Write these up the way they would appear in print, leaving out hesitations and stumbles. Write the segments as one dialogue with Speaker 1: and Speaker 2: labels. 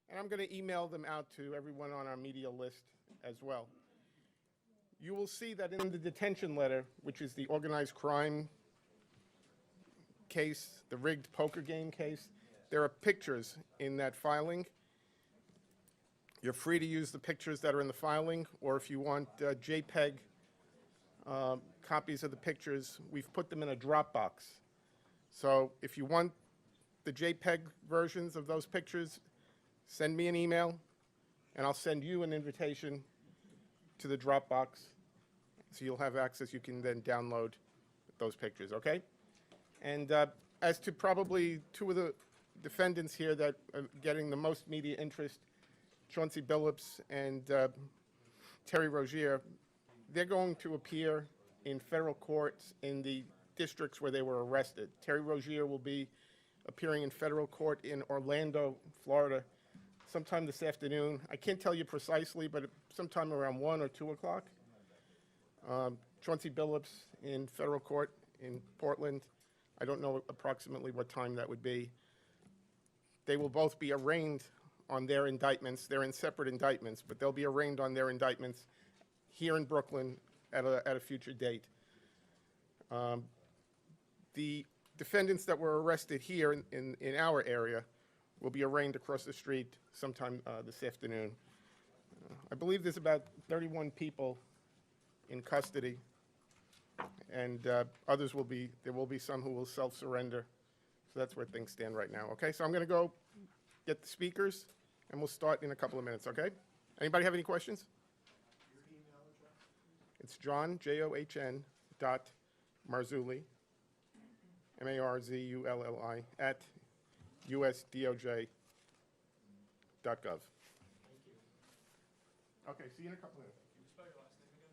Speaker 1: And I'm going to email them out to everyone on our media list as well. You will see that in the detention letter, which is the organized crime case, the rigged poker game case, there are pictures in that filing. You're free to use the pictures that are in the filing, or if you want JPEG copies of the pictures, we've put them in a Dropbox. So if you want the JPEG versions of those pictures, send me an email, and I'll send you an invitation to the Dropbox, so you'll have access. You can then download those pictures, okay? And as to probably two of the defendants here that are getting the most media interest, Chauncey Billups and Terry Rozier, they're going to appear in federal courts in the districts where they were arrested. Terry Rozier will be appearing in federal court in Orlando, Florida, sometime this afternoon. I can't tell you precisely, but sometime around 1 or 2 o'clock. Chauncey Billups in federal court in Portland. I don't know approximately what time that would be. They will both be arraigned on their indictments. They're in separate indictments, but they'll be arraigned on their indictments here in Brooklyn at a future date. The defendants that were arrested here in our area will be arraigned across the street sometime this afternoon. I believe there's about 31 people in custody, and others will be, there will be some who will self-surrender. So that's where things stand right now, okay? So I'm going to go get the speakers, and we'll start in a couple of minutes, okay? Anybody have any questions?
Speaker 2: Your email address?
Speaker 1: It's John, John, Marzulli, Marzulli, at usdoj.gov.
Speaker 2: Thank you.
Speaker 1: Okay, see you in a couple of minutes.
Speaker 2: Can you spell your last name again?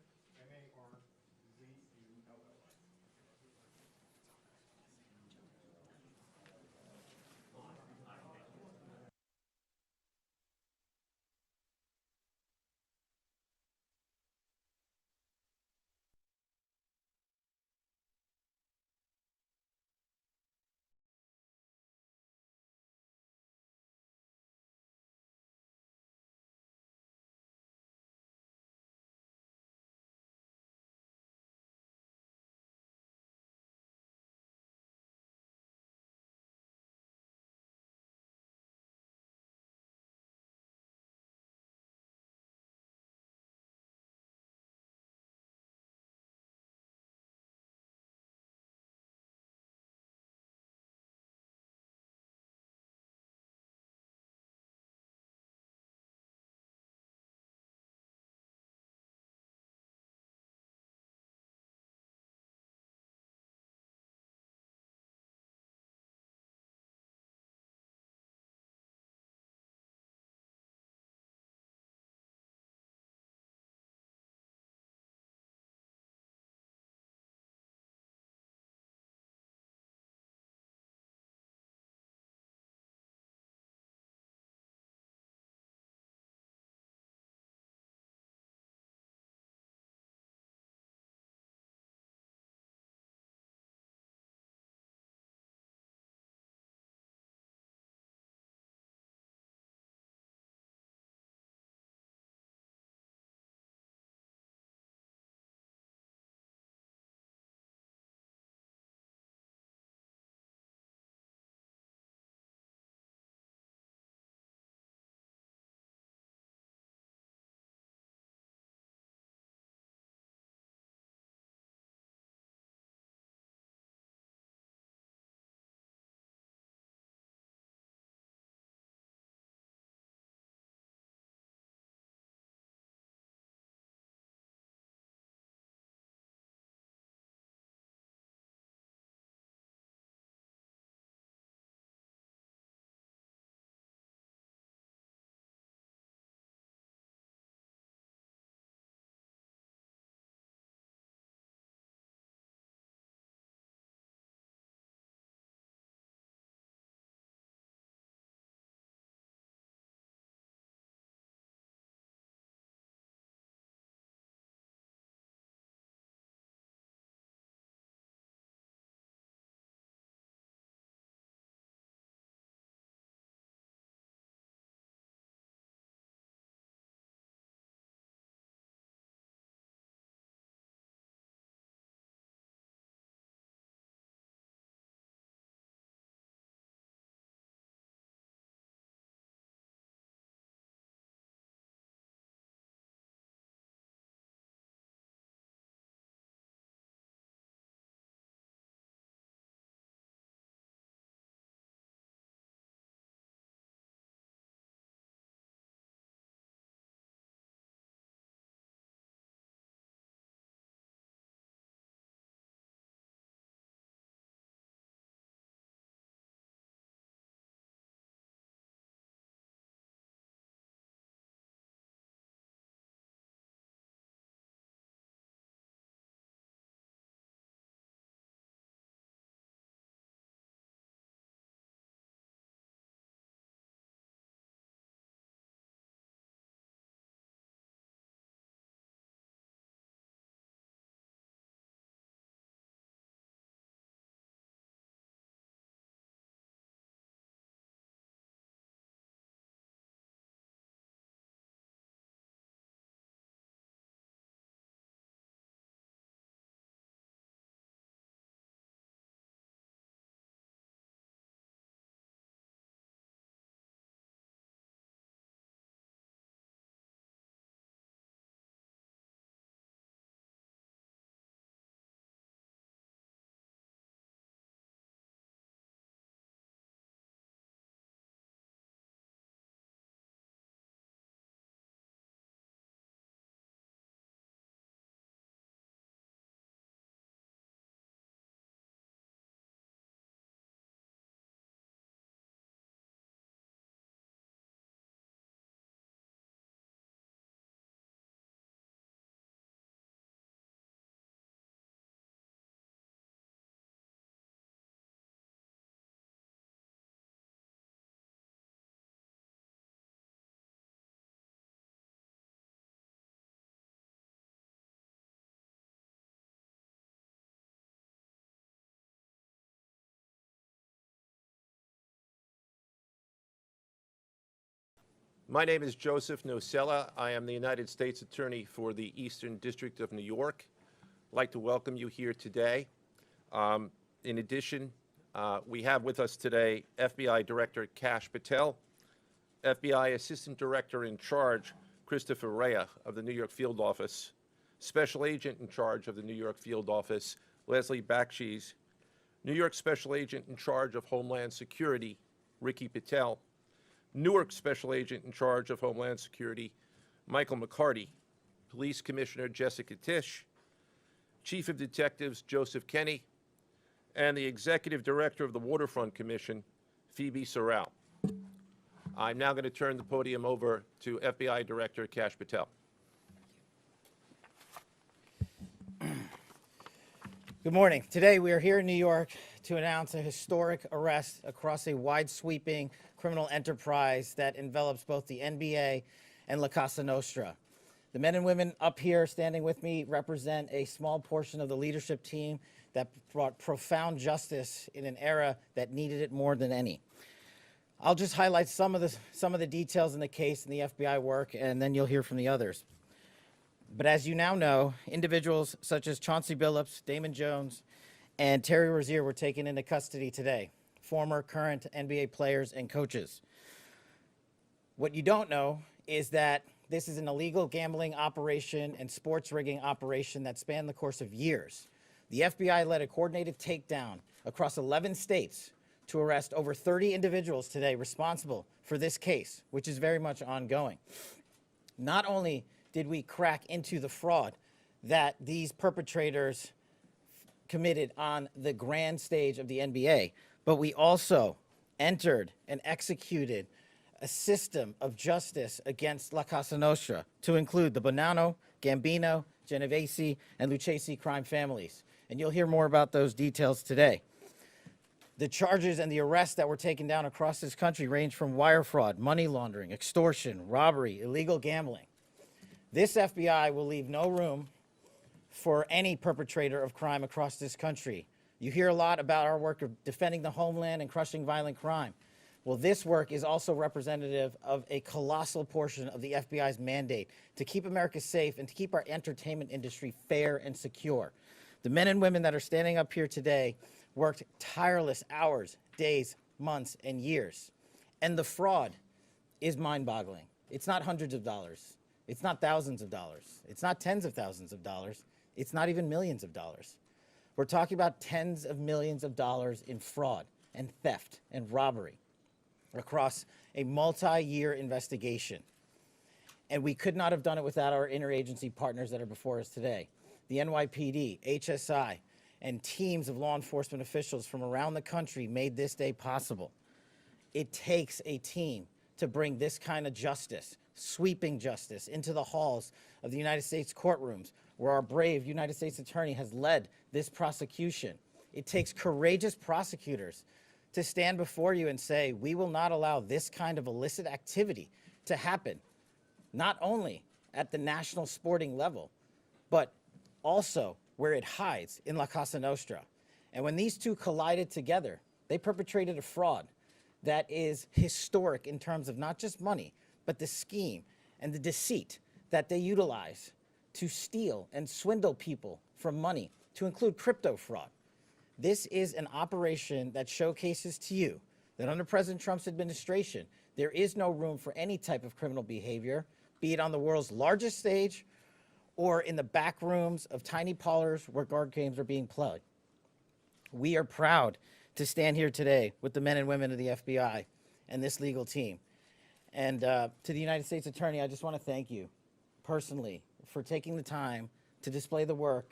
Speaker 3: My name is Joseph Nocella. I am the United States Attorney for the Eastern District of New York. I'd like to welcome you here today. In addition, we have with us today FBI Director Kash Patel, FBI Assistant Director in Charge Christopher Rea of the New York Field Office, Special Agent in Charge of the New York Field Office Leslie Bakshies, New York Special Agent in Charge of Homeland Security Ricky Patel, Newark Special Agent in Charge of Homeland Security Michael McCarty, Police Commissioner Jessica Tisch, Chief of Detectives Joseph Kenny, and the Executive Director of the Waterfront Commission, Phoebe Sorrell. I'm now going to turn the podium over to FBI Director Kash Patel.
Speaker 4: Good morning. Today we are here in New York to announce a historic arrest across a wide-sweeping criminal enterprise that envelops both the NBA and La Casa Nostra. The men and women up here standing with me represent a small portion of the leadership team that brought profound justice in an era that needed it more than any. I'll just highlight some of the details in the case and the FBI work, and then you'll hear from the others. But as you now know, individuals such as Chauncey Billups, Damon Jones, and Terry Rozier were taken into custody today, former, current NBA players and coaches. What you don't know is that this is an illegal gambling operation and sports rigging operation that spanned the course of years. The FBI led a coordinated takedown across 11 states to arrest over 30 individuals today responsible for this case, which is very much ongoing. Not only did we crack into the fraud that these perpetrators committed on the grand stage of the NBA, but we also entered and executed a system of justice against La Casa Nostra to include the Bonanno, Gambino, Genovese, and Lucchese crime families. And you'll hear more about those details today. The charges and the arrests that were taken down across this country range from wire fraud, money laundering, extortion, robbery, illegal gambling. This FBI will leave no room for any perpetrator of crime across this country. You hear a lot about our work of defending the homeland and crushing violent crime. Well, this work is also representative of a colossal portion of the FBI's mandate to keep America safe and to keep our entertainment industry fair and secure. The men and women that are standing up here today worked tireless hours, days, months, and years. And the fraud is mind-boggling. It's not hundreds of dollars. It's not thousands of dollars. It's not tens of thousands of dollars. It's not even millions of dollars. We're talking about tens of millions of dollars in fraud and theft and robbery across a multi-year investigation. And we could not have done it without our interagency partners that are before us today. The NYPD, HSI, and teams of law enforcement officials from around the country made this day possible. It takes a team to bring this kind of justice, sweeping justice, into the halls of the United States courtrooms, where our brave United States Attorney has led this prosecution. It takes courageous prosecutors to stand before you and say, we will not allow this kind of illicit activity to happen, not only at the national sporting level, but also where it hides in La Casa Nostra. And when these two collided together, they perpetrated a fraud that is historic in terms of not just money, but the scheme and the deceit that they utilize to steal and swindle people from money, to include crypto fraud. This is an operation that showcases to you that under President Trump's administration, there is no room for any type of criminal behavior, be it on the world's largest stage or in the back rooms of tiny parlors where card games are being played. We are proud to stand here today with the men and women of the FBI and this legal team. And to the United States Attorney, I just want to thank you personally for taking the time to display the work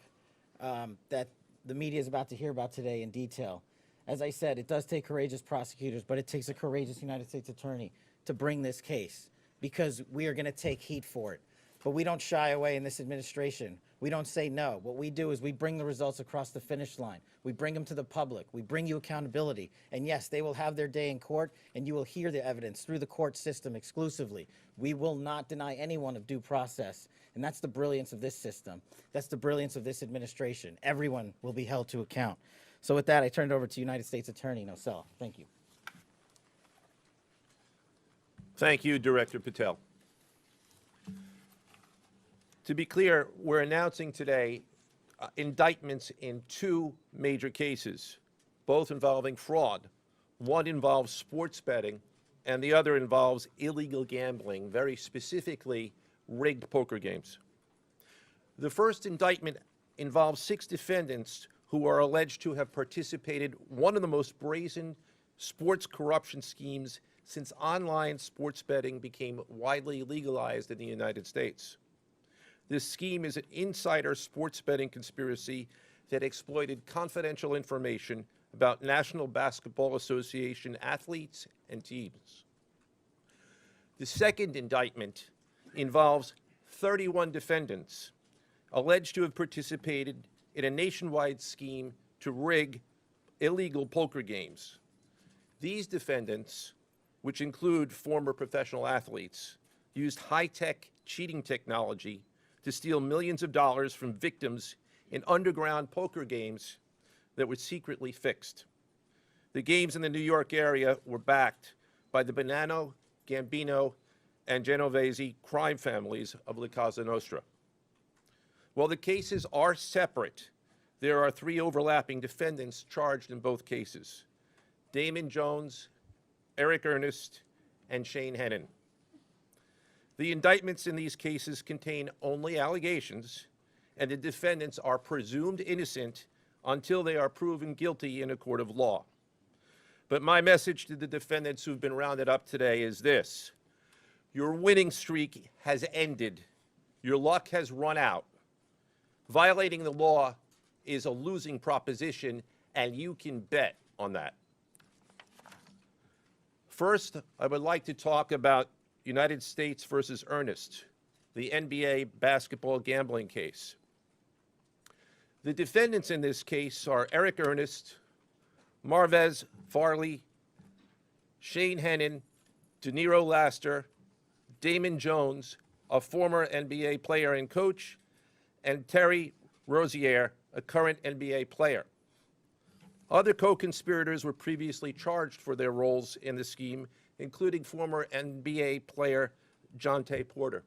Speaker 4: that the media is about to hear about today in detail. As I said, it does take courageous prosecutors, but it takes a courageous United States Attorney to bring this case, because we are going to take heat for it. But we don't shy away in this administration. We don't say no. What we do is we bring the results across the finish line. We bring them to the public. We bring you accountability. And yes, they will have their day in court, and you will hear the evidence through the court system exclusively. We will not deny anyone of due process. And that's the brilliance of this system. That's the brilliance of this administration. Everyone will be held to account. So with that, I turn it over to United States Attorney Nocella. Thank you.
Speaker 3: Thank you, Director Patel. To be clear, we're announcing today indictments in two major cases, both involving fraud. One involves sports betting, and the other involves illegal gambling, very specifically rigged poker games. The first indictment involves 6 defendants who are alleged to have participated in one of the most brazen sports corruption schemes since online sports betting became widely legalized in the United States. This scheme is an insider sports betting conspiracy that exploited confidential information about National Basketball Association athletes and teams. The second indictment involves 31 defendants alleged to have participated in a nationwide scheme to rig illegal poker games. These defendants, which include former professional athletes, used high-tech cheating technology to steal millions of dollars from victims in underground poker games that were secretly fixed. The games in the New York area were backed by the Bonanno, Gambino, and Genovese crime families of La Cosa Nostra. While the cases are separate, there are 3 overlapping defendants charged in both cases: Damon Jones, Eric Ernest, and Shane Hennon. The indictments in these cases contain only allegations, and the defendants are presumed innocent until they are proven guilty in a court of law. But my message to the defendants who've been rounded up today is this: your winning streak has ended. Your luck has run out. Violating the law is a losing proposition, and you can bet on that. First, I would like to talk about United States versus Ernest, the NBA basketball gambling case. The defendants in this case are Eric Ernest, Marvez Farley, Shane Hennon, De Niro Laster, Damon Jones, a former NBA player and coach, and Terry Rozier, a current NBA player. Other co-conspirators were previously charged for their roles in the scheme, including former NBA player Jonte Porter.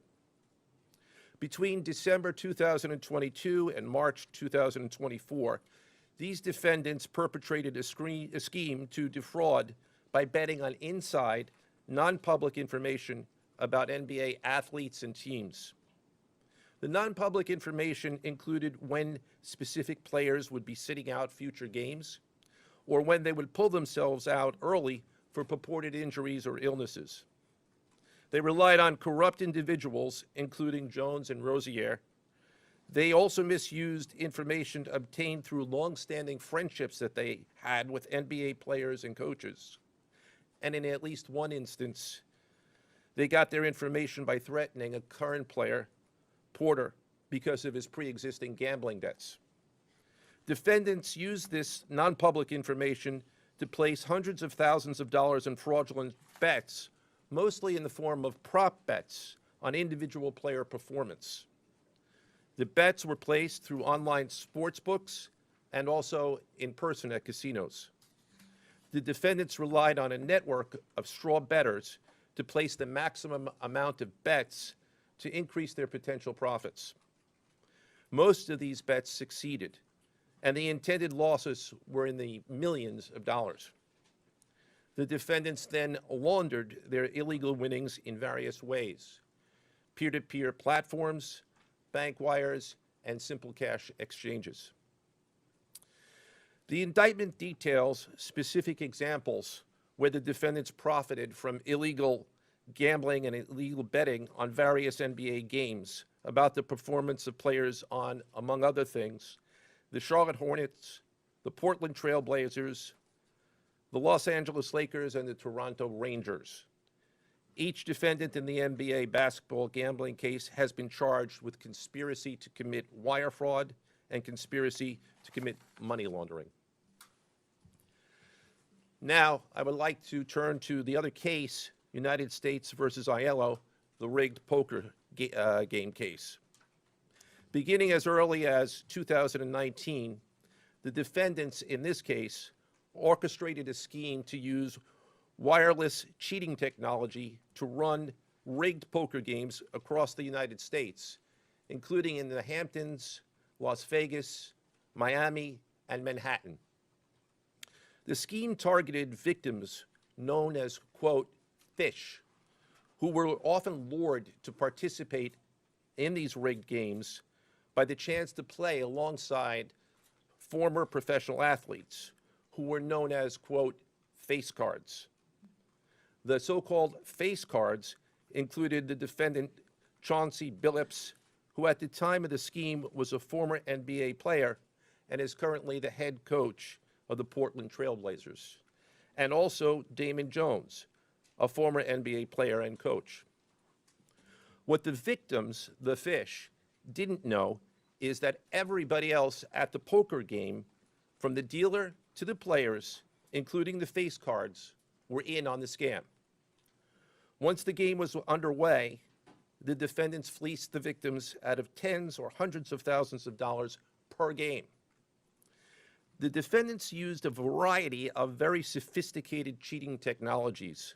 Speaker 3: Between December 2022 and March 2024, these defendants perpetrated a scheme to defraud by betting on inside, non-public information about NBA athletes and teams. The non-public information included when specific players would be sitting out future games, or when they would pull themselves out early for purported injuries or illnesses. They relied on corrupt individuals, including Jones and Rozier. They also misused information obtained through long-standing friendships that they had with NBA players and coaches. And in at least one instance, they got their information by threatening a current player, Porter, because of his pre-existing gambling debts. Defendants used this non-public information to place hundreds of thousands of dollars in fraudulent bets, mostly in the form of prop bets on individual player performance. The bets were placed through online sports books and also in person at casinos. The defendants relied on a network of straw bettors to place the maximum amount of bets to increase their potential profits. Most of these bets succeeded, and the intended losses were in the millions of dollars. The defendants then laundered their illegal winnings in various ways: peer-to-peer platforms, bank wires, and simple cash exchanges. The indictment details specific examples where the defendants profited from illegal gambling and illegal betting on various NBA games about the performance of players on, among other things, the Charlotte Hornets, the Portland Trail Blazers, the Los Angeles Lakers, and the Toronto Rangers. Each defendant in the NBA basketball gambling case has been charged with conspiracy to commit wire fraud and conspiracy to commit money laundering. Now, I would like to turn to the other case, United States versus Aiello, the rigged poker game case. Beginning as early as 2019, the defendants in this case orchestrated a scheme to use wireless cheating technology to run rigged poker games across the United States, including in the Hamptons, Las Vegas, Miami, and Manhattan. The scheme targeted victims known as, quote, fish, who were often lured to participate in these rigged games by the chance to play alongside former professional athletes who were known as, quote, face cards. The so-called face cards included the defendant Chauncey Billups, who at the time of the scheme was a former NBA player and is currently the head coach of the Portland Trail Blazers, and also Damon Jones, a former NBA player and coach. What the victims, the fish, didn't know is that everybody else at the poker game, from the dealer to the players, including the face cards, were in on the scam. Once the game was underway, the defendants fleeced the victims out of tens or hundreds of thousands of dollars per game. The defendants used a variety of very sophisticated cheating technologies,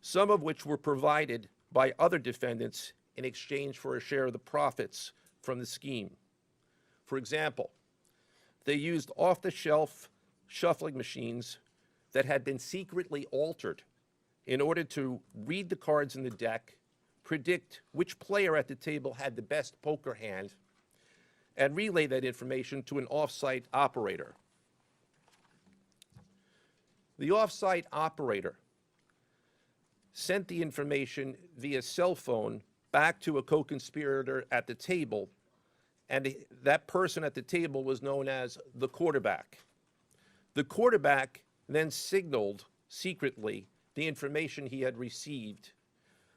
Speaker 3: some of which were provided by other defendants in exchange for a share of the profits from the scheme. For example, they used off-the-shelf shuffling machines that had been secretly altered in order to read the cards in the deck, predict which player at the table had the best poker hand, and relay that information to an off-site operator. The off-site operator sent the information via cell phone back to a co-conspirator at the table, and that person at the table was known as the quarterback. The quarterback then signaled secretly the information he had received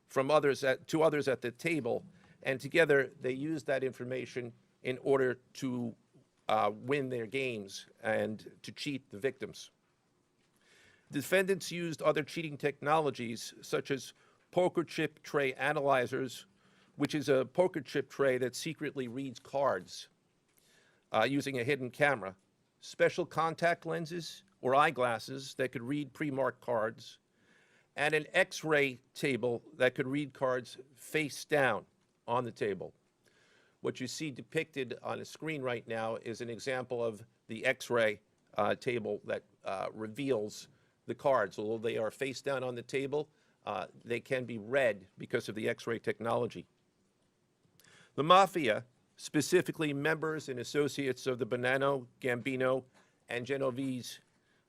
Speaker 3: from others to others at the table, and together they used that information in order to win their games and to cheat the victims. Defendants used other cheating technologies such as poker chip tray analyzers, which is a poker chip tray that secretly reads cards using a hidden camera, special contact lenses or eyeglasses that could read pre-marked cards, and an X-ray table that could read cards face down on the table. What you see depicted on the screen right now is an example of the X-ray table that reveals the cards. Although they are face down on the table, they can be read because of the X-ray technology. The Mafia, specifically members and associates of the Bonanno, Gambino, and Genovese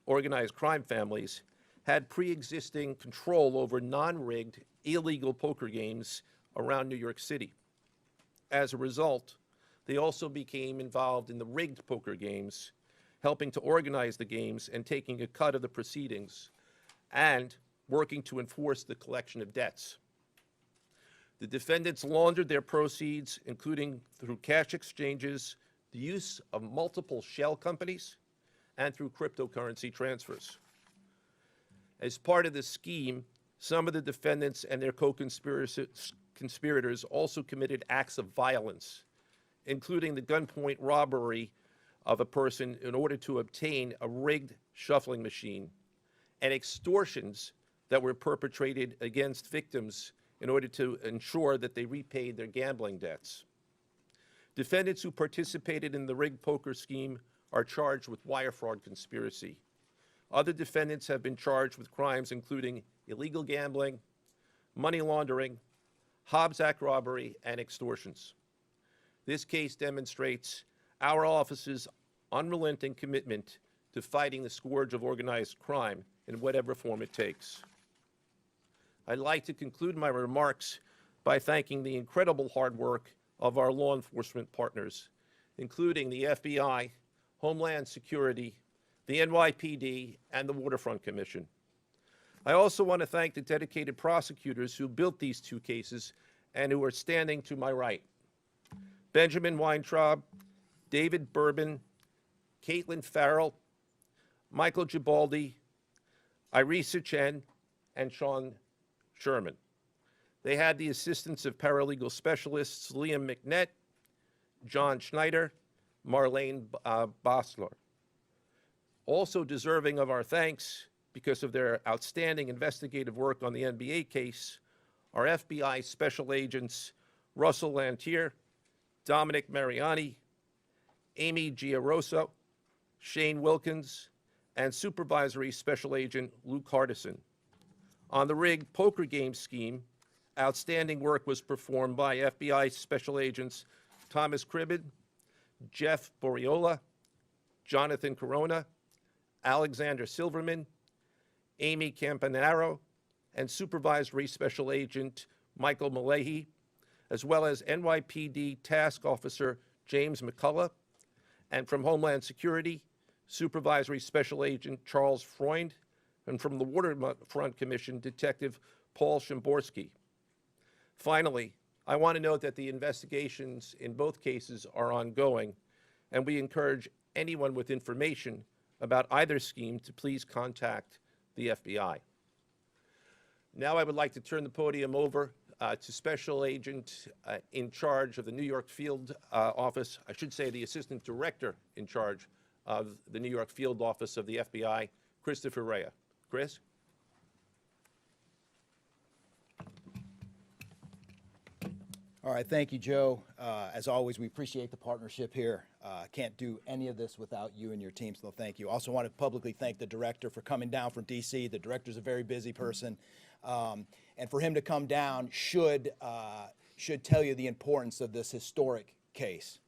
Speaker 3: organized crime families, had pre-existing control over non-rigged, illegal poker games around New York City. As a result, they also became involved in the rigged poker games, helping to organize the games and taking a cut of the proceedings, and working to enforce the collection of debts. The defendants laundered their proceeds, including through cash exchanges, the use of multiple shell companies, and through cryptocurrency transfers. As part of the scheme, some of the defendants and their co-conspirators also committed acts of violence, including the gunpoint robbery of a person in order to obtain a rigged shuffling machine, and extortions that were perpetrated against victims in order to ensure that they repaid their gambling debts. Defendants who participated in the rigged poker scheme are charged with wire fraud conspiracy. Other defendants have been charged with crimes including illegal gambling, money laundering, Hobbs Act robbery, and extortions. This case demonstrates our office's unrelenting commitment to fighting the scourge of organized crime in whatever form it takes. I'd like to conclude my remarks by thanking the incredible hard work of our law enforcement partners, including the FBI, Homeland Security, the NYPD, and the Waterfront Commission. I also want to thank the dedicated prosecutors who built these two cases and who are standing to my right. Benjamin Weintraub, David Bourbon, Caitlin Farrell, Michael Gibaldi, Irisa Chen, and Sean Sherman. They had the assistance of paralegal specialists Liam McNett, John Schneider, Marlene Bosler. Also deserving of our thanks because of their outstanding investigative work on the NBA case are FBI Special Agents Russell Lantier, Dominic Mariani, Amy Giaroso, Shane Wilkins, and Supervisory Special Agent Luke Hardison. On the rigged poker game scheme, outstanding work was performed by FBI Special Agents Thomas Cribbin, Jeff Boriola, Jonathan Corona, Alexander Silverman, Amy Campanaro, and Supervisory Special Agent Michael Malahy, as well as NYPD Task Officer James McCullough, and from Homeland Security, Supervisory Special Agent Charles Freund, and from the Waterfront Commission, Detective Paul Shimborski. Finally, I want to note that the investigations in both cases are ongoing, and we encourage anyone with information about either scheme to please contact the FBI. Now I would like to turn the podium over to Special Agent in charge of the New York Field Office, I should say the Assistant Director in charge of the New York Field Office of the FBI, Christopher Rea. Chris?
Speaker 5: All right, thank you, Joe. As always, we appreciate the partnership here. Can't do any of this without you and your team, so thank you. Also want to publicly thank the director for coming down from D.C. The director's a very busy person, and for him to come down should tell you the importance of this historic case.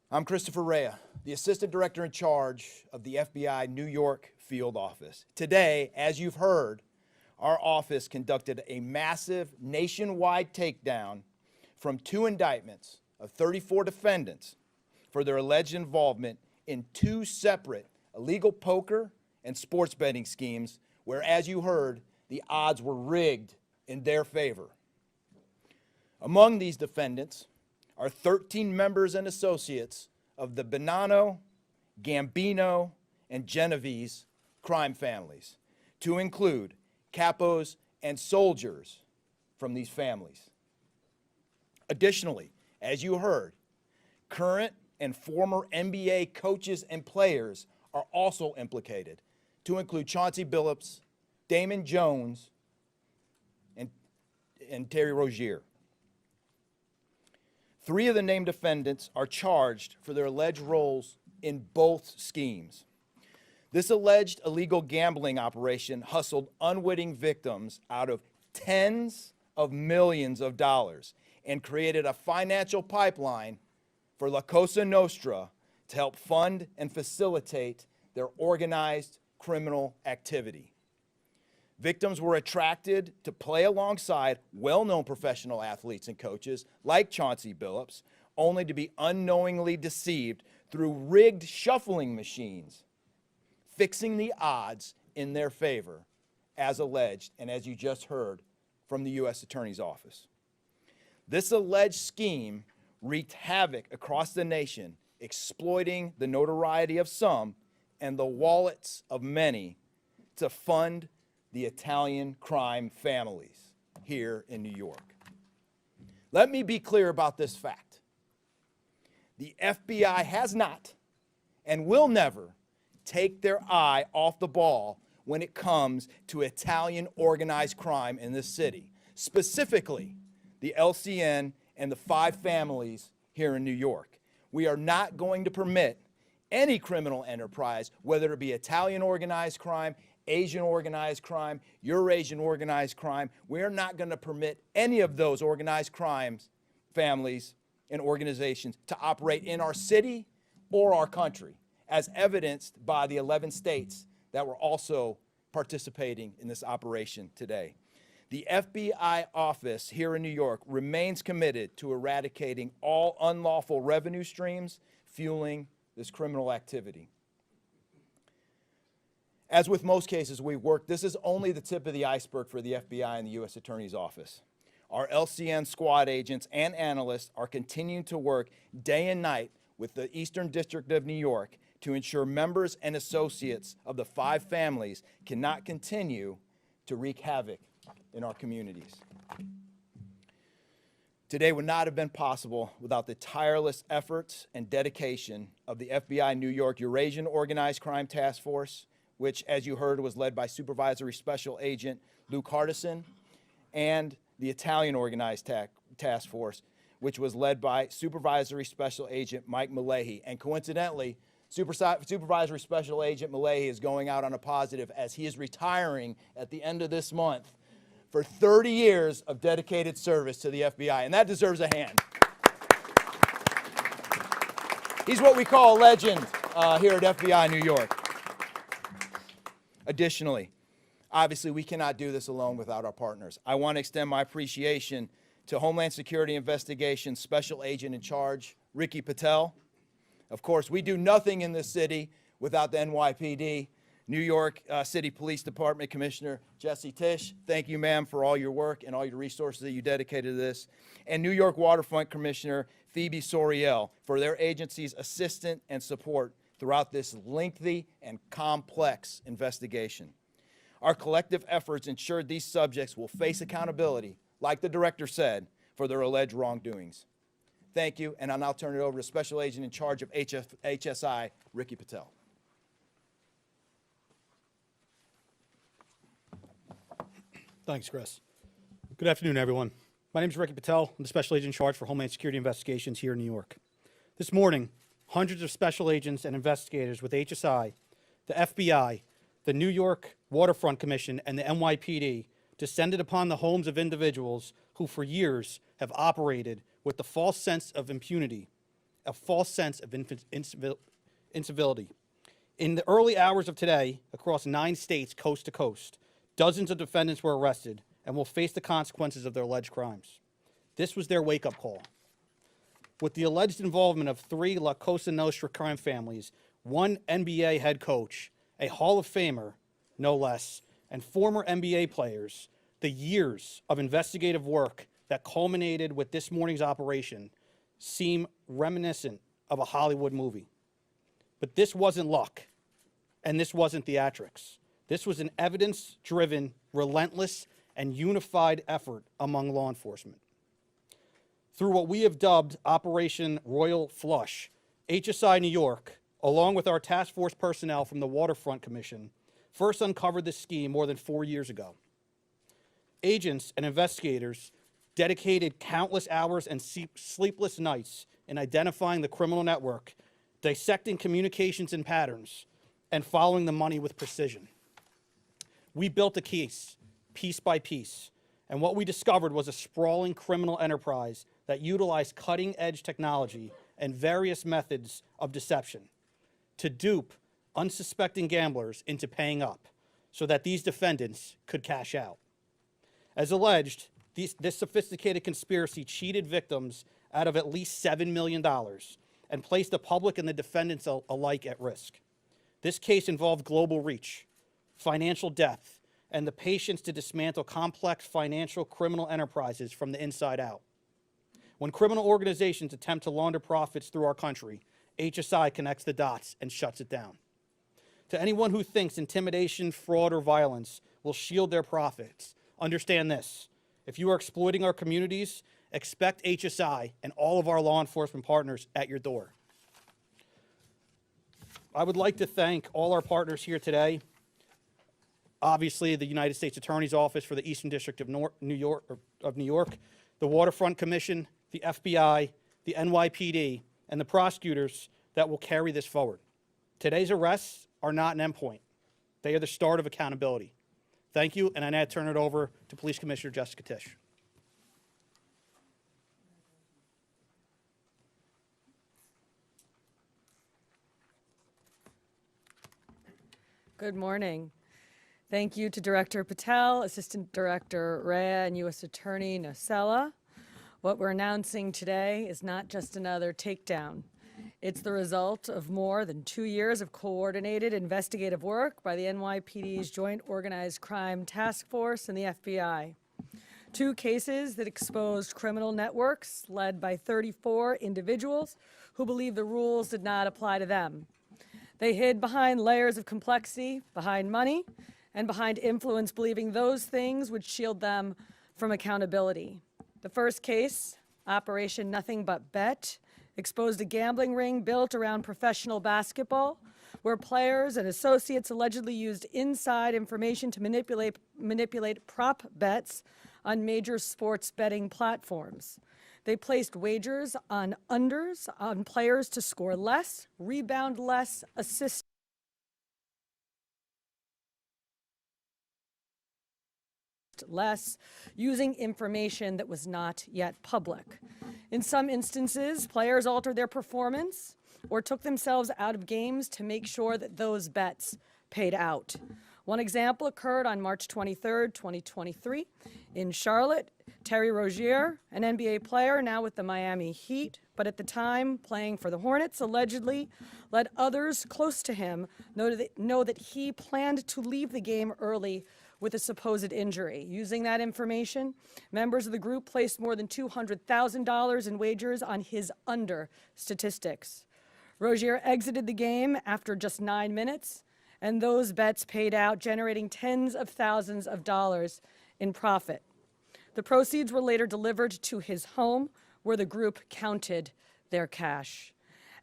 Speaker 5: I'm Christopher Rea, the Assistant Director in charge of the FBI New York Field Office. Today, as you've heard, our office conducted a massive nationwide takedown from 2 indictments of 34 defendants for their alleged involvement in 2 separate illegal poker and sports betting schemes where, as you heard, the odds were rigged in their favor. Among these defendants are 13 members and associates of the Bonanno, Gambino, and Genovese crime families, to include capos and soldiers from these families. Additionally, as you heard, current and former NBA coaches and players are also implicated, to include Chauncey Billups, Damon Jones, and Terry Rozier. 3 of the named defendants are charged for their alleged roles in both schemes. This alleged illegal gambling operation hustled unwitting victims out of tens of millions of dollars and created a financial pipeline for La Cosa Nostra to help fund and facilitate their organized criminal activity. Victims were attracted to play alongside well-known professional athletes and coaches like Chauncey Billups, only to be unknowingly deceived through rigged shuffling machines, fixing the odds in their favor, as alleged and as you just heard from the U.S. Attorney's Office. This alleged scheme wreaked havoc across the nation, exploiting the notoriety of some and the wallets of many to fund the Italian crime families here in New York. Let me be clear about this fact. The FBI has not and will never take their eye off the ball when it comes to Italian organized crime in this city, specifically the LCN and the 5 families here in New York. We are not going to permit any criminal enterprise, whether it be Italian organized crime, Asian organized crime, Eurasian organized crime. We are not going to permit any of those organized crimes, families, and organizations to operate in our city or our country, as evidenced by the 11 states that were also participating in this operation today. The FBI office here in New York remains committed to eradicating all unlawful revenue streams fueling this criminal activity. As with most cases we've worked, this is only the tip of the iceberg for the FBI and the U.S. Attorney's Office. Our LCN squad agents and analysts are continuing to work day and night with the Eastern District of New York to ensure members and associates of the 5 families cannot continue to wreak havoc in our communities. Today would not have been possible without the tireless efforts and dedication of the FBI New York Eurasian Organized Crime Task Force, which, as you heard, was led by Supervisory Special Agent Luke Hardison, and the Italian Organized Task Force, which was led by Supervisory Special Agent Mike Malahy. And coincidentally, Supervisory Special Agent Malahy is going out on a positive as he is retiring at the end of this month for 30 years of dedicated service to the FBI, and that deserves a hand. He's what we call a legend here at FBI New York. Additionally, obviously, we cannot do this alone without our partners. I want to extend my appreciation to Homeland Security Investigations Special Agent in Charge, Ricky Patel. Of course, we do nothing in this city without the NYPD. New York City Police Department Commissioner Jesse Tisch, thank you, ma'am, for all your work and all your resources that you dedicated to this. And New York Waterfront Commissioner Phoebe Soriel for their agency's assistance and support throughout this lengthy and complex investigation. Our collective efforts ensured these subjects will face accountability, like the director said, for their alleged wrongdoings. Thank you, and I'll now turn it over to Special Agent in Charge of HSI, Ricky Patel.
Speaker 6: Thanks, Chris. Good afternoon, everyone. My name is Ricky Patel. I'm the Special Agent in Charge for Homeland Security Investigations here in New York. This morning, hundreds of special agents and investigators with HSI, the FBI, the New York Waterfront Commission, and the NYPD descended upon the homes of individuals who for years have operated with the false sense of impunity, a false sense of incivility. In the early hours of today, across 9 states, coast to coast, dozens of defendants were arrested and will face the consequences of their alleged crimes. This was their wake-up call. With the alleged involvement of 3 La Cosa Nostra crime families, 1 NBA head coach, a Hall of Famer, no less, and former NBA players, the years of investigative work that culminated with this morning's operation seem reminiscent of a Hollywood movie. But this wasn't luck, and this wasn't theatrics. This was an evidence-driven, relentless, and unified effort among law enforcement. Through what we have dubbed Operation Royal Flush, HSI New York, along with our task force personnel from the Waterfront Commission, first uncovered this scheme more than 4 years ago. Agents and investigators dedicated countless hours and sleepless nights in identifying the criminal network, dissecting communications and patterns, and following the money with precision. We built a case, piece by piece, and what we discovered was a sprawling criminal enterprise that utilized cutting-edge technology and various methods of deception to dupe unsuspecting gamblers into paying up so that these defendants could cash out. As alleged, this sophisticated conspiracy cheated victims out of at least $7 million and placed the public and the defendants alike at risk. This case involved global reach, financial depth, and the patience to dismantle complex financial criminal enterprises from the inside out. When criminal organizations attempt to launder profits through our country, HSI connects the dots and shuts it down. To anyone who thinks intimidation, fraud, or violence will shield their profits, understand this. If you are exploiting our communities, expect HSI and all of our law enforcement partners at your door. I would like to thank all our partners here today. Obviously, the United States Attorney's Office for the Eastern District of New York, the Waterfront Commission, the FBI, the NYPD, and the prosecutors that will carry this forward. Today's arrests are not an endpoint. They are the start of accountability. Thank you, and I now turn it over to Police Commissioner Jessica Tisch.
Speaker 7: Good morning. Thank you to Director Patel, Assistant Director Rea, and U.S. Attorney Nocella. What we're announcing today is not just another takedown. It's the result of more than 2 years of coordinated investigative work by the NYPD's Joint Organized Crime Task Force and the FBI. 2 cases that exposed criminal networks led by 34 individuals who believed the rules did not apply to them. They hid behind layers of complexity, behind money, and behind influence, believing those things would shield them from accountability. The first case, Operation Nothing But Bet, exposed a gambling ring built around professional basketball, where players and associates allegedly used inside information to manipulate prop bets on major sports betting platforms. They placed wagers on unders on players to score less, rebound less, assist less, using information that was not yet public. In some instances, players altered their performance or took themselves out of games to make sure that those bets paid out. One example occurred on March 23, 2023, in Charlotte. Terry Rozier, an NBA player now with the Miami Heat, but at the time playing for the Hornets, allegedly let others close to him know that he planned to leave the game early with a supposed injury. Using that information, members of the group placed more than $200,000 in wagers on his under statistics. Rozier exited the game after just 9 minutes, and those bets paid out, generating tens of thousands of dollars in profit. The proceeds were later delivered to his home, where the group counted their cash.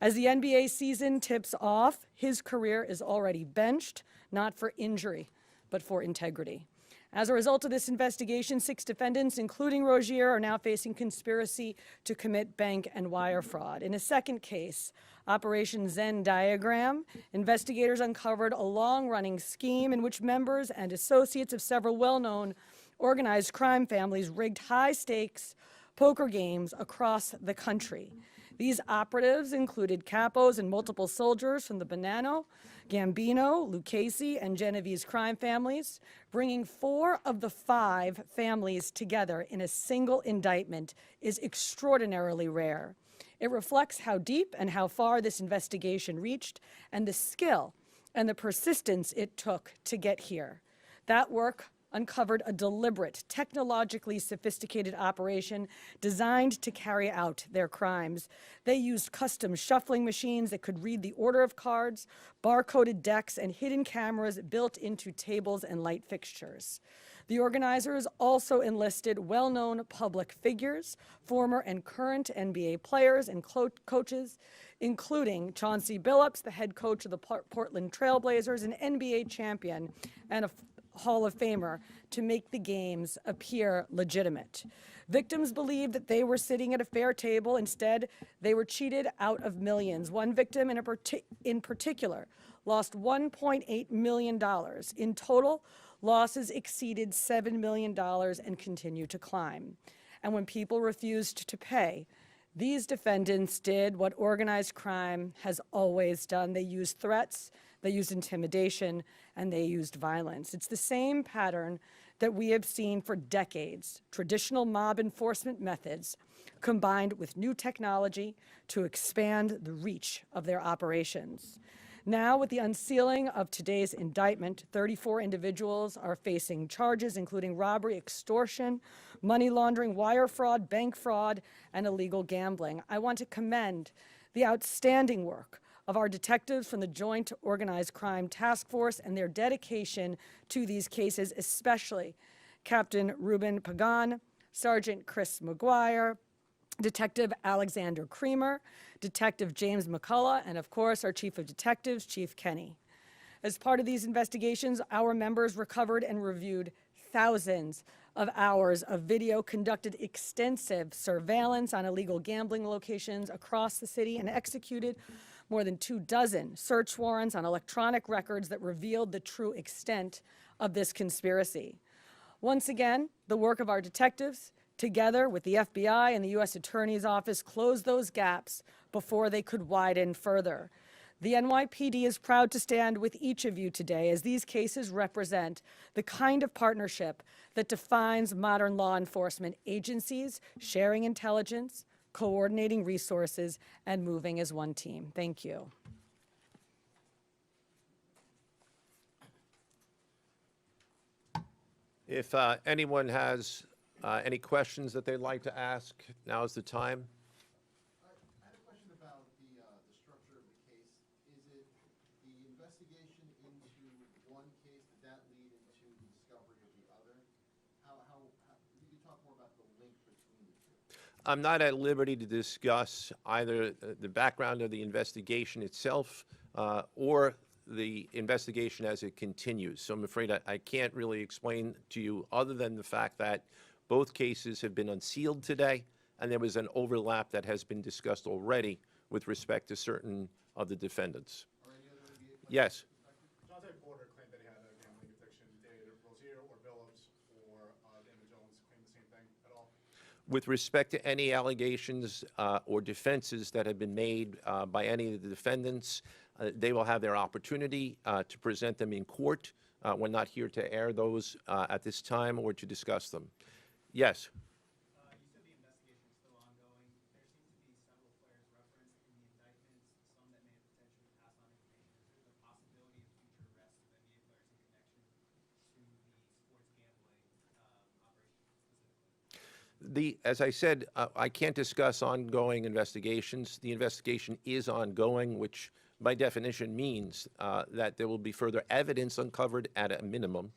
Speaker 7: As the NBA season tips off, his career is already benched, not for injury, but for integrity. As a result of this investigation, 6 defendants, including Rozier, are now facing conspiracy to commit bank and wire fraud. In a second case, Operation Zen Diagram, investigators uncovered a long-running scheme in which members and associates of several well-known organized crime families rigged high-stakes poker games across the country. These operatives included capos and multiple soldiers from the Bonanno, Gambino, Lucchese, and Genovese crime families, bringing 4 of the 5 families together in a single indictment is extraordinarily rare. It reflects how deep and how far this investigation reached and the skill and the persistence it took to get here. That work uncovered a deliberate, technologically sophisticated operation designed to carry out their crimes. They used custom shuffling machines that could read the order of cards, barcoded decks, and hidden cameras built into tables and light fixtures. The organizers also enlisted well-known public figures, former and current NBA players and coaches, including Chauncey Billups, the head coach of the Portland Trail Blazers, an NBA champion, and a Hall of Famer, to make the games appear legitimate. Victims believed that they were sitting at a fair table. Instead, they were cheated out of millions. One victim in particular lost $1.8 million. In total, losses exceeded $7 million and continue to climb. And when people refused to pay, these defendants did what organized crime has always done. They used threats, they used intimidation, and they used violence. It's the same pattern that we have seen for decades: traditional mob enforcement methods combined with new technology to expand the reach of their operations. Now, with the unsealing of today's indictment, 34 individuals are facing charges including robbery, extortion, money laundering, wire fraud, bank fraud, and illegal gambling. I want to commend the outstanding work of our detectives from the Joint Organized Crime Task Force and their dedication to these cases, especially Captain Ruben Pagan, Sergeant Chris McGuire, Detective Alexander Creamer, Detective James McCullough, and of course, our Chief of Detectives, Chief Kenny. As part of these investigations, our members recovered and reviewed thousands of hours of video, conducted extensive surveillance on illegal gambling locations across the city, and executed more than 24 search warrants on electronic records that revealed the true extent of this conspiracy. Once again, the work of our detectives, together with the FBI and the U.S. Attorney's Office, closed those gaps before they could widen further. The NYPD is proud to stand with each of you today, as these cases represent the kind of partnership that defines modern law enforcement agencies, sharing intelligence, coordinating resources, and moving as one team. Thank you.
Speaker 3: If anyone has any questions that they'd like to ask, now is the time.
Speaker 2: I had a question about the structure of the case. Is it the investigation into one case, did that lead into the discovery of the other? If you could talk more about the link between the two.
Speaker 3: I'm not at liberty to discuss either the background of the investigation itself or the investigation as it continues. So I'm afraid I can't really explain to you other than the fact that both cases have been unsealed today, and there was an overlap that has been discussed already with respect to certain of the defendants. Yes.
Speaker 8: Chauncey Porter claimed that he had a gambling addiction. Did Rozier or Billups or Damon Jones claim the same thing at all?
Speaker 3: With respect to any allegations or defenses that have been made by any of the defendants, they will have their opportunity to present them in court. We're not here to air those at this time or to discuss them. Yes.
Speaker 9: You said the investigation is still ongoing. There seems to be several players referenced in the indictments, some that may have potentially passed on information. Is there the possibility of future arrests of NBA players in connection to the sports gambling operation specifically?
Speaker 3: As I said, I can't discuss ongoing investigations. The investigation is ongoing, which by definition means that there will be further evidence uncovered at a minimum,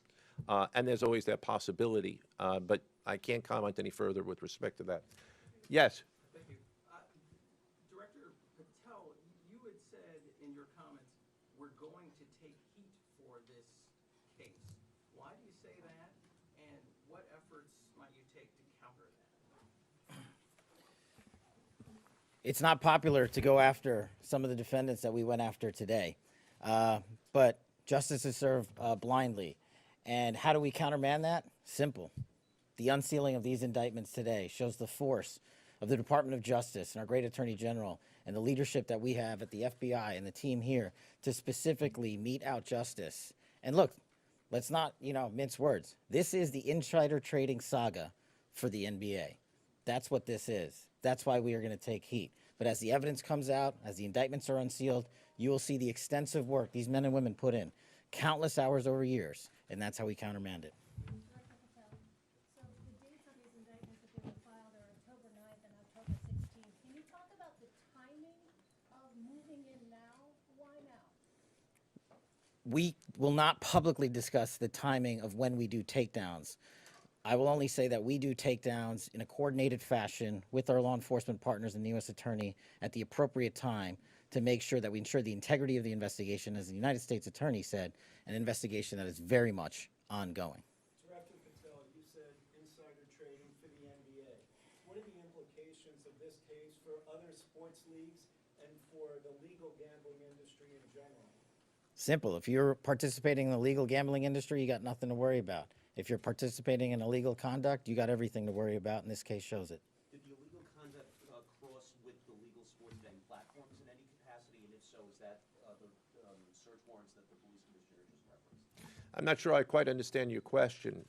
Speaker 3: and there's always that possibility. But I can't comment any further with respect to that. Yes.
Speaker 10: Thank you. Director Patel, you had said in your comments, we're going to take heat for this case. Why do you say that, and what efforts might you take to counter that?
Speaker 4: It's not popular to go after some of the defendants that we went after today, but justice is served blindly. And how do we countermand that? Simple. The unsealing of these indictments today shows the force of the Department of Justice and our great Attorney General and the leadership that we have at the FBI and the team here to specifically mete out justice. And look, let's not, mince words. This is the insider trading saga for the NBA. That's what this is. That's why we are going to take heat. But as the evidence comes out, as the indictments are unsealed, you will see the extensive work these men and women put in, countless hours over years, and that's how we countermand it.
Speaker 11: Director Patel, so the dates on these indictments that they were filed are October 9th and October 16th. Can you talk about the timing of moving in now? Why now?
Speaker 4: We will not publicly discuss the timing of when we do takedowns. I will only say that we do takedowns in a coordinated fashion with our law enforcement partners and the U.S. Attorney at the appropriate time to make sure that we ensure the integrity of the investigation, as the United States Attorney said, an investigation that is very much ongoing.
Speaker 12: Director Patel, you said insider trading for the NBA. What are the implications of this case for other sports leagues and for the legal gambling industry in general?
Speaker 4: Simple. If you're participating in the legal gambling industry, you got nothing to worry about. If you're participating in illegal conduct, you got everything to worry about, and this case shows it.
Speaker 13: Did the illegal conduct cross with the legal sports betting platforms in any capacity? And if so, is that the search warrants that the police commissioner just referenced?
Speaker 3: I'm not sure I quite understand your question.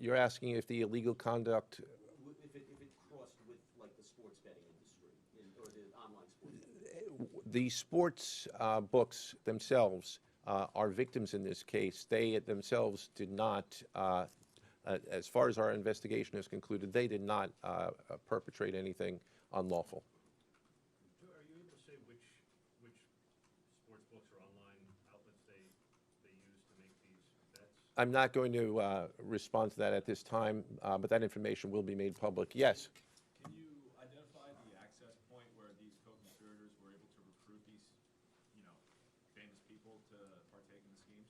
Speaker 3: You're asking if the illegal conduct,
Speaker 13: If it crossed with, like, the sports betting industry or the online sports betting?
Speaker 3: the sports books themselves are victims in this case. They themselves did not, as far as our investigation has concluded, they did not perpetrate anything unlawful.
Speaker 8: Are you able to say which sports books or online outlets they use to make these bets?
Speaker 3: I'm not going to respond to that at this time, but that information will be made public. Yes.
Speaker 14: Can you identify the access point where these co-conspirators were able to recruit these, famous people to partake in the schemes?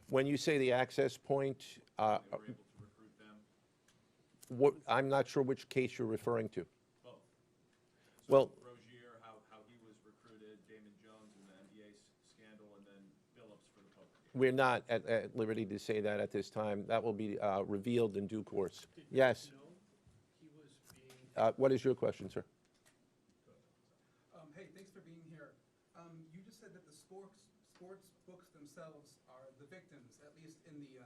Speaker 3: When you say the access point,
Speaker 14: They were able to recruit them?
Speaker 3: I'm not sure which case you're referring to.
Speaker 14: Both.
Speaker 3: Well,
Speaker 14: Rozier, how he was recruited, Damon Jones in the NBA scandal, and then Billups for the poker game.
Speaker 3: we're not at liberty to say that at this time. That will be revealed in due course. Yes.
Speaker 8: He was being
Speaker 3: What is your question, sir?
Speaker 15: Hey, thanks for being here. You just said that the sports books themselves are the victims, at least in the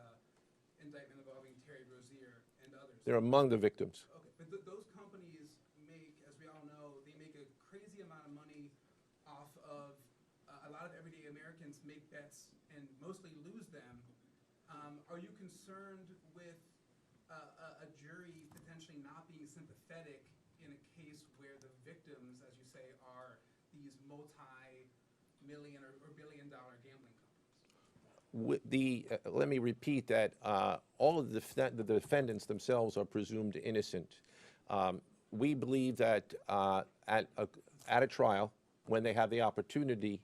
Speaker 15: indictment involving Terry Rozier and others.
Speaker 3: They're among the victims.
Speaker 15: Okay, but those companies make, as we all know, they make a crazy amount of money off of a lot of everyday Americans make bets and mostly lose them. Are you concerned with a jury potentially not being sympathetic in a case where the victims, as you say, are these multi-million or billion-dollar gambling companies?
Speaker 3: Let me repeat that all of the defendants themselves are presumed innocent. We believe that at a trial, when they have the opportunity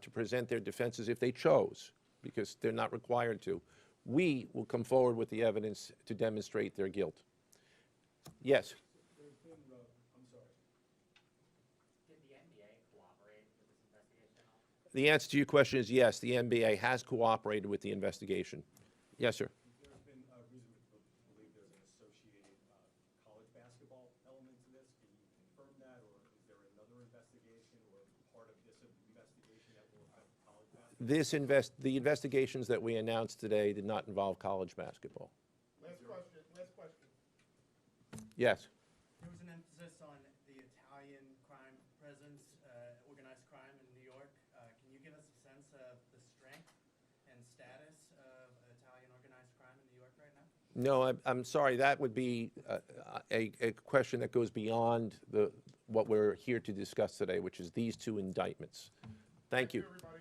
Speaker 3: to present their defenses if they chose, because they're not required to. We will come forward with the evidence to demonstrate their guilt. Yes?
Speaker 12: There's been, I'm sorry.
Speaker 9: Did the NBA cooperate with this investigation at all?
Speaker 3: The answer to your question is yes, the NBA has cooperated with the investigation. Yes, sir.
Speaker 14: There's been a reason to believe there's an associated college basketball element to this. Can you confirm that, or is there another investigation or part of this investigation that will affect college basketball?
Speaker 3: The investigations that we announced today did not involve college basketball.
Speaker 1: Last question, last question.
Speaker 3: Yes.
Speaker 9: There was an emphasis on the Italian crime presence, organized crime in New York. Can you give us a sense of the strength and status of Italian organized crime in New York right now?
Speaker 3: No, I'm sorry, that would be a question that goes beyond what we're here to discuss today, which is these two indictments. Thank you.
Speaker 1: Everybody.